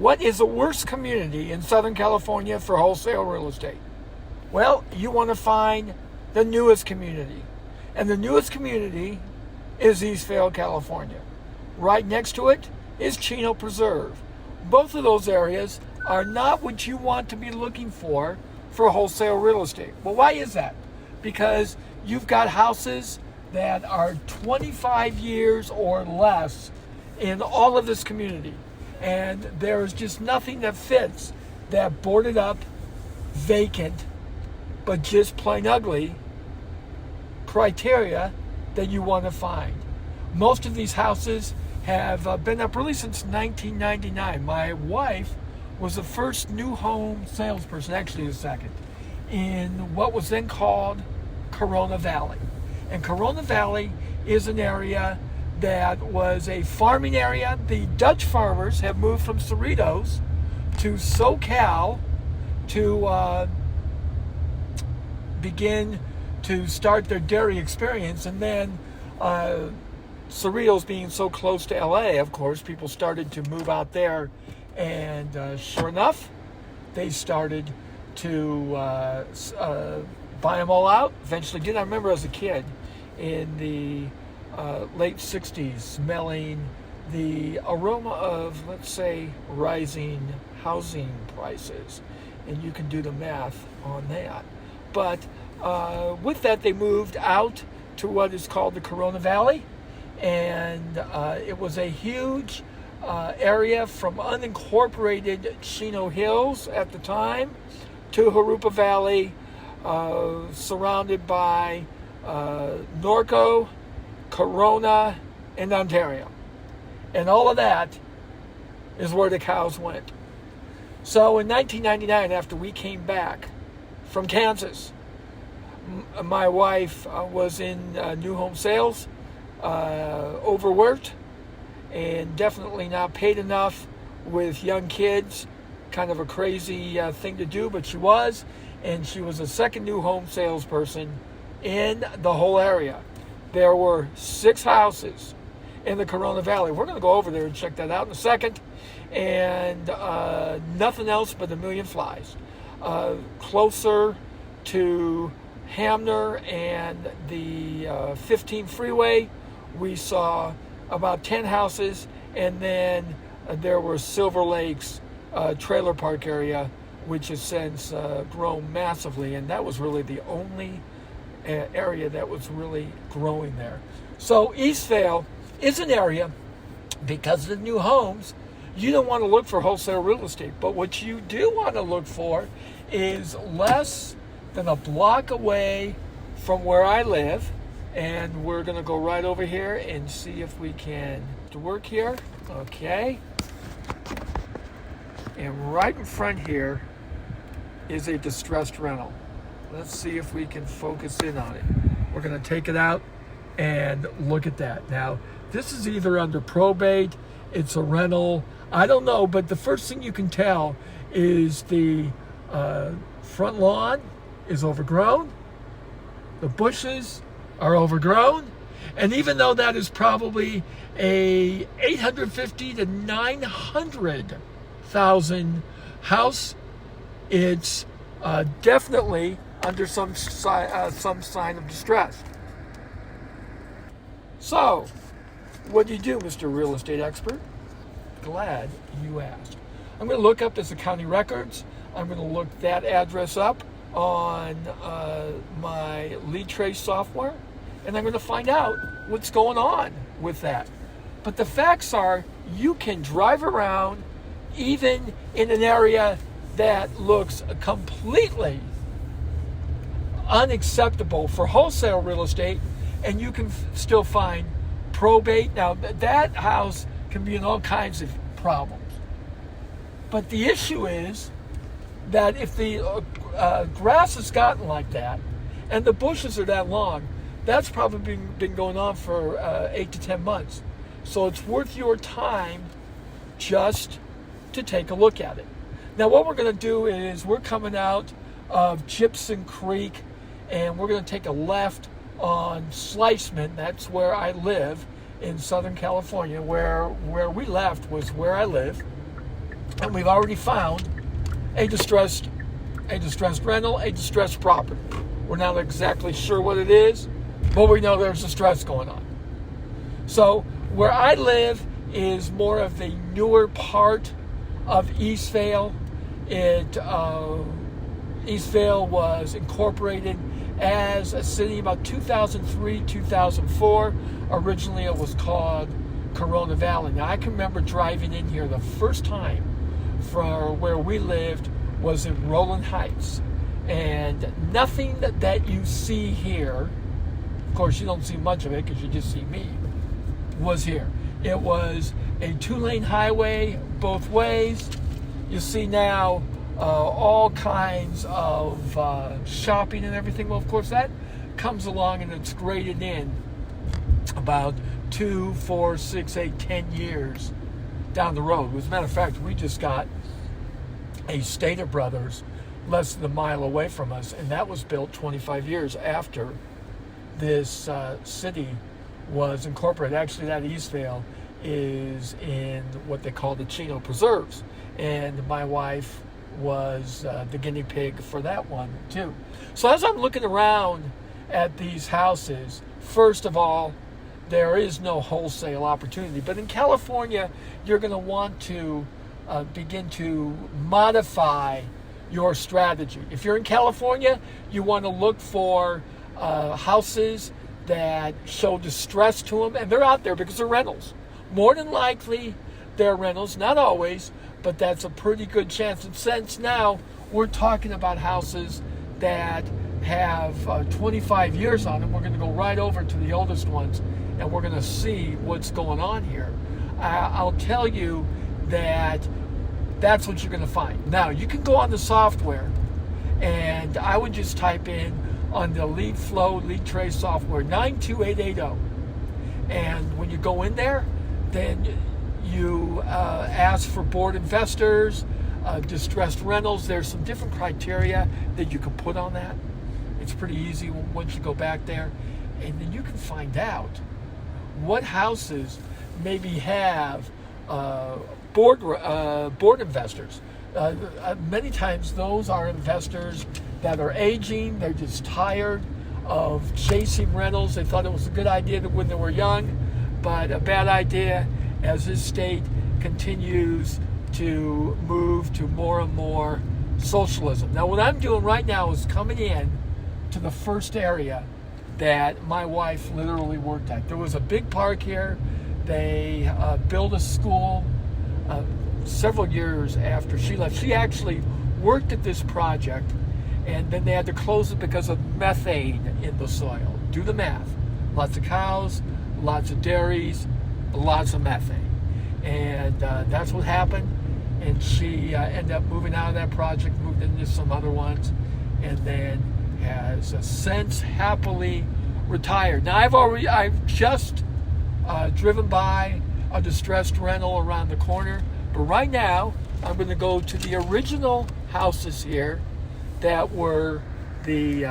What is the worst community in Southern California for wholesale real estate? Well, you want to find the newest community. And the newest community is Eastvale, California. Right next to it is Chino Preserve. Both of those areas are not what you want to be looking for wholesale real estate. Well, why is that? Because you've got houses that are 25 years or less in all of this community. And there is just nothing that fits that boarded up, vacant, but just plain ugly criteria that you want to find. Most of these houses have been up really since 1999. My wife was the first new home salesperson, actually the second, in what was then called Corona Valley. And Corona Valley is an area that was a farming area. The Dutch farmers have moved from Cerritos to SoCal to begin to start their dairy experience. And then Cerritos being so close to LA, of course, people started to move out there. And sure enough, they started to buy them all out. Eventually did. I remember as a kid in the late 60s smelling the aroma of, let's say, rising housing prices. And you can do the math on that. But with that, they moved out to what is called the Corona Valley. And it was a huge area from unincorporated Chino Hills at the time to Jurupa Valley, surrounded by Norco, Corona, and Ontario. And all of that is where the cows went. So in 1999, after we came back from Kansas, my wife was in new home sales, overworked, and definitely not paid enough with young kids. Kind of a crazy thing to do, but she was. And she was a second new home salesperson in the whole area. There were 6 houses in the Corona Valley. We're going to go over there and check that out in a second. And nothing else but a million flies. Closer to Hamner and the 15 freeway, we saw about 10 houses, and then there were Silver Lakes trailer park area, which has since grown massively, and that was really the only area that was really growing there. So Eastvale is an area, because of the new homes, you don't want to look for wholesale real estate, but what you do want to look for is less than a block away from where I live. And we're going to go right over here and see if we can work here. Okay. And right in front here is a distressed rental. Let's see if we can focus in on it. We're going to take it out and look at that. Now, this is either under probate, it's a rental, I don't know, but the first thing you can tell is the front lawn is overgrown. The bushes are overgrown, and even though that is probably a 850 to 900,000 house, it's definitely under some sign of distress. So, what do you do, Mr. Real Estate Expert? Glad you asked. I'm going to look up this county records. I'm going to look that address up on my lead trace software, and I'm going to find out what's going on with that. But the facts are, you can drive around even in an area that looks completely unacceptable for wholesale real estate, and you can still find probate. Now, that house can be in all kinds of problems. But the issue is that if the grass has gotten like that and the bushes are that long, that's probably been going on for 8 to 10 months. So it's worth your time just to take a look at it. Now, what we're going to do is we're coming out of Gypsum Creek, and we're going to take a left on Sliceman. That's where I live in Southern California. Where we left was where I live. And we've already found a distressed rental, a distressed property. We're not exactly sure what it is, but we know there's distress going on. So where I live is more of the newer part of Eastvale. Eastvale was incorporated as a city about 2003, 2004. Originally it was called Corona Valley. Now I can remember driving in here the first time for where we lived was in Rowland Heights. And nothing that you see here, of course you don't see much of it because you just see me, was here. It was a 2-lane highway both ways. You see now all kinds of shopping and everything. Well, of course that comes along and it's graded in about 2, 4, 6, 8, 10 years down the road. As a matter of fact, we just got a Stater Brothers less than a mile away from us, and that was built 25 years after this city was incorporated. Actually, that Eastvale is in what they call the Chino Preserves, and my wife was the guinea pig for that one too. So as I'm looking around at these houses, first of all, there is no wholesale opportunity. But in California, you're going to want to begin to modify your strategy. If you're in California, you want to look for houses that show distress to them, and they're out there because they're rentals. More than likely, they're rentals, not always, but that's a pretty good chance. And since now we're talking about houses that have 25 years on them, we're going to go right over to the oldest ones, and we're going to see what's going on here. I'll tell you that that's what you're going to find. Now, you can go on the software, and I would just type in on the Lead Flow, Lead Trace software, 92880. And when you go in there, then you ask for board investors, distressed rentals. There's some different criteria that you can put on that. It's pretty easy once you go back there. And then you can find out what houses maybe have board investors. Many times those are investors that are aging. They're just tired of chasing rentals. They thought it was a good idea when they were young, but a bad idea as this state continues to move to more and more socialism. Now, what I'm doing right now is coming in to the first area that my wife literally worked at. There was a big park here. They built a school several years after she left. She actually worked at this project, and then they had to close it because of methane in the soil. Do the math. Lots of cows, lots of dairies, lots of methane. And that's what happened. And she ended up moving out of that project, moved into some other ones, and then has since happily retired. Now, I've just driven by a distressed rental around the corner, but right now I'm going to go to the original houses here that were the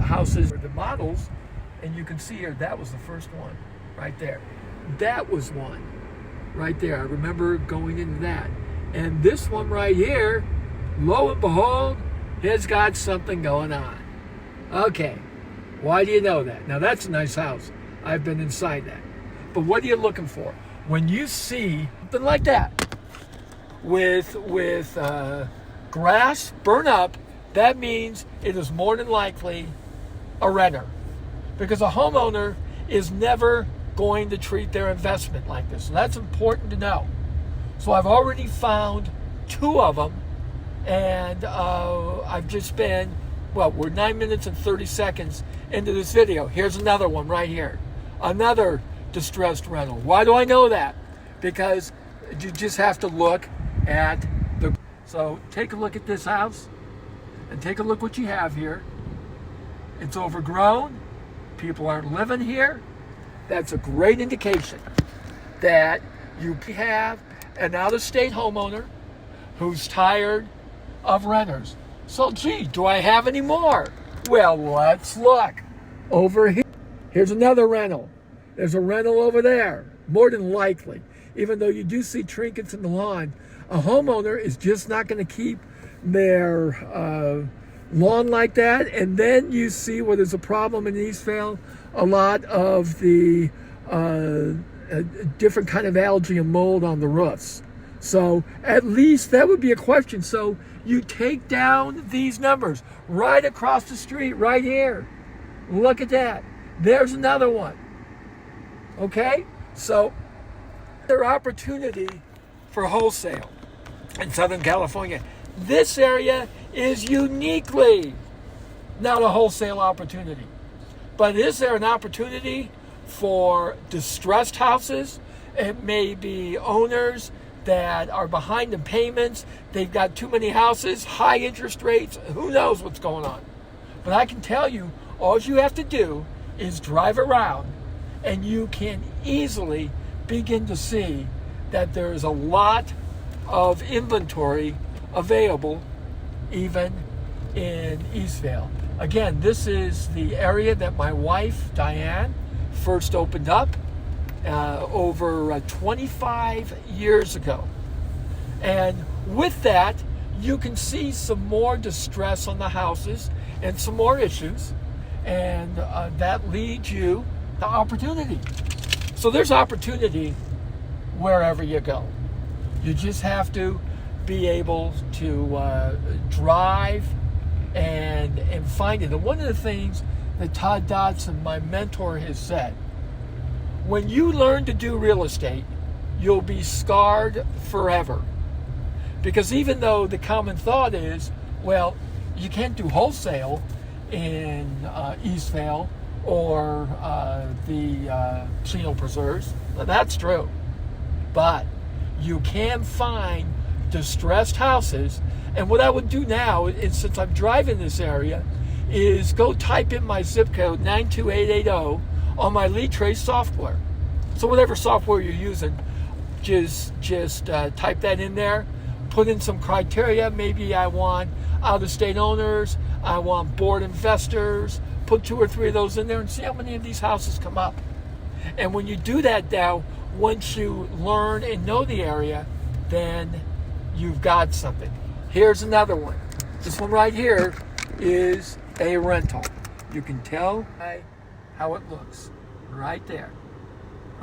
houses, the models, and you can see here that was the first one right there. That was one right there. I remember going into that. And this one right here, lo and behold, has got something going on. Okay, why do you know that? Now that's a nice house. I've been inside that. But what are you looking for? When you see something like that with grass burn up, that means it is more than likely a renter. Because a homeowner is never going to treat their investment like this. So that's important to know. So I've already found 2 of them, and I've just been, we're 9 minutes and 30 seconds into this video. Here's another one right here. Another distressed rental. Why do I know that? Because you just have to look at the... So take a look at this house, and take a look what you have here. It's overgrown. People aren't living here. That's a great indication that you have an out-of-state homeowner who's tired of renters. So, gee, do I have any more? Well, let's look. Over here. Here's another rental. There's a rental over there. More than likely. even though you do see trinkets in the lawn, a homeowner is just not going to keep their lawn like that. And then you see what is a problem in Eastvale, a lot of the different kind of algae and mold on the roofs. So at least that would be a question. So you take down these numbers right across the street, right here. Look at that. There's another one. Okay? So their opportunity for wholesale in Southern California. This area is uniquely not a wholesale opportunity. But is there an opportunity for distressed houses? It may be owners that are behind in payments. They've got too many houses, high interest rates. Who knows what's going on? But I can tell you, all you have to do is drive around and you can easily begin to see that there is a lot of inventory available even in Eastvale. Again, this is the area that my wife, Diane, first opened up over 25 years ago. And with that, you can see some more distress on the houses and some more issues, and that leads you to opportunity. So there's opportunity wherever you go. You just have to be able to drive and find it. And one of the things that Todd Dodson, my mentor, has said, when you learn to do real estate, you'll be scarred forever. Because even though the common thought is, well, you can't do wholesale in Eastvale or the Chino Preserves, well, that's true. But you can find distressed houses. And what I would do now is, since I'm driving this area, is go type in my zip code 92880 on my lead trace software. So whatever software you're using, just type that in there, put in some criteria. Maybe I want out-of-state owners, I want board investors, put 2 or 3 of those in there and see how many of these houses come up. And when you do that now, once you learn and know the area, then you've got something. Here's another one. This one right here is a rental. You can tell how it looks right there.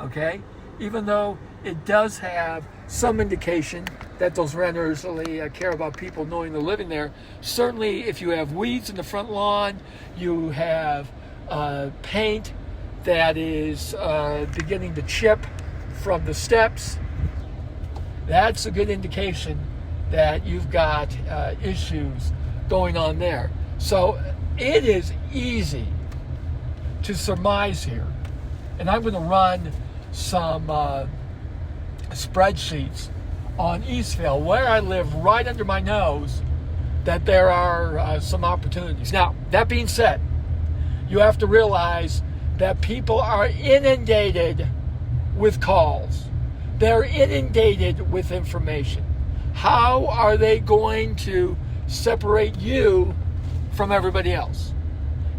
Okay? Even though it does have some indication that those renters really care about people knowing they're living there. Certainly, if you have weeds in the front lawn, you have paint that is beginning to chip from the steps, that's a good indication that you've got issues going on there. So it is easy to surmise here. And I'm going to run some spreadsheets on Eastvale, where I live right under my nose, that there are some opportunities. Now, that being said, you have to realize that people are inundated with calls. They're inundated with information. How are they going to separate you from everybody else?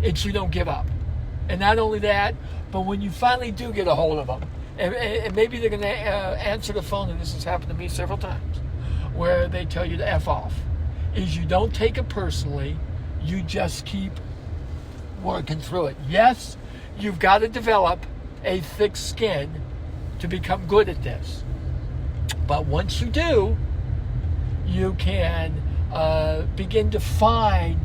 It's you don't give up. And not only that, but when you finally do get a hold of them, and maybe they're going to answer the phone, and this has happened to me several times, where they tell you to F off, is you don't take it personally, you just keep working through it. Yes, you've got to develop a thick skin to become good at this. But once you do, you can begin to find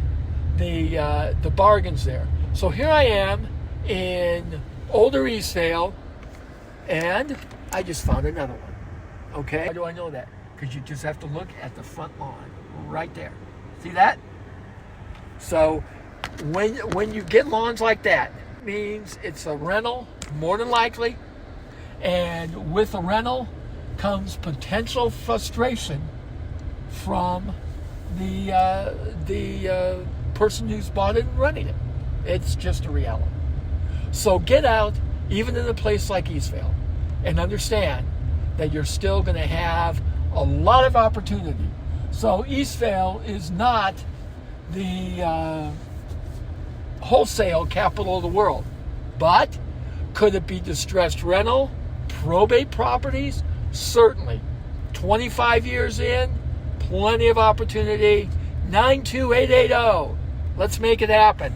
the bargains there. So here I am in older Eastvale, and I just found another one. Okay? How do I know that? Because you just have to look at the front lawn right there. See that? So when you get lawns like that, it means it's a rental, more than likely. And with a rental comes potential frustration from the person who's bought it and running it. It's just a reality. So get out, even in a place like Eastvale, and understand that you're still going to have a lot of opportunity. So Eastvale is not the wholesale capital of the world, but could it be distressed rental, probate properties, Certainly. 25 years in, plenty of opportunity. 92880. Let's make it happen.